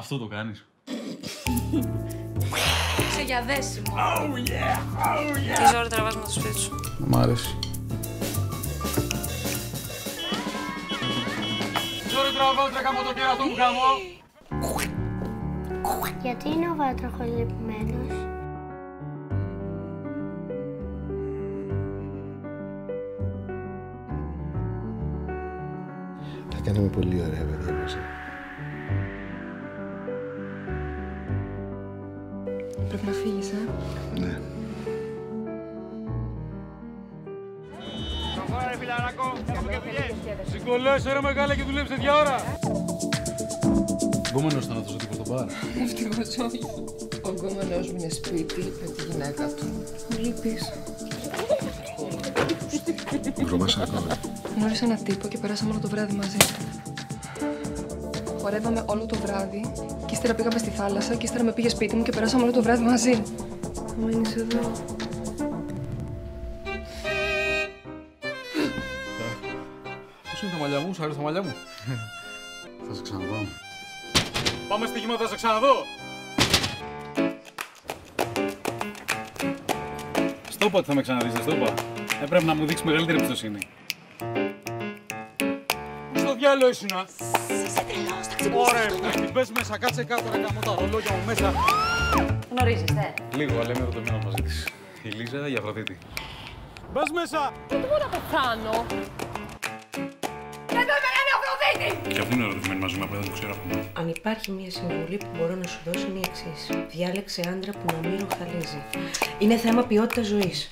Αυτό το κάνεις. Είσαι για δέσιμο. Oh yeah, oh yeah. Τι ζόρι τραβάς με το σπίτι σου. Μ' άρεσε. Ζόρι τραβάς ρε γαμώ το κέρατο μου γαμώ. Γιατί είναι ο βάτραχος λυπημένος? Θα κάναμε πολύ ωραία παιδιά μαζί. Πρέπει να φύγεις, Ναι. Προχώρα ρε φιλαράκο, έχουμε και δουλειές. Συγκολέσαι ρε μεγάλα και δουλέψε 2 ώρα. Γκόμενος θάνατος ο τύπος στον μπαρ. Ευτυχώς όχι. Ο γκόμενος μου είναι σπίτι με τη γυναίκα του. Μου λείπεις. Βρωμάσαι ακόμα. Γνώρισα έναν τύπο και περάσαμε όλο το βράδυ μαζί. Χορεύαμε όλο το βράδυ και ύστερα πήγαμε στη θάλασσα και ύστερα με πήγε σπίτι μου και περάσαμε όλο το βράδυ μαζί. Θα μείνεις εδώ. Πώς είναι τα μαλλιά μου, σου αρέσει τα μαλλιά μου. Θα σε ξαναδώ. Πάμε στοίχημα, θα σε ξαναδώ. Στο είπα ότι θα με ξαναδείς, δεν στο είπα. Πρέπει να μου δείξει μεγαλύτερη εμπιστοσύνη. Στο διάλογο ήσουνα. Είσαι τρελός, θα ξυπνήσεις. Ωραία, μπες μέσα, κάτσε κάτω να κάνω τα ρολόγια μου μέσα. Γνωρίζεστε. Λίγο, αλλά είμαι ερωτευμένος μαζί της. Η Λίζα, η Αφροδίτη. Μπες μέσα! Δεν μπορώ να πεθάνω. Δεν το είπε η Αφροδίτη! Και αυτή είναι ερωτευμένη μαζί μου, απλά δεν το ξέρω ακόμα. Αν υπάρχει μια συμβουλή που μπορώ να σου δώσω είναι η εξής. Διάλεξε άντρα που να μην ροχαλίζει. Είναι θέμα ποιότητας ζωής.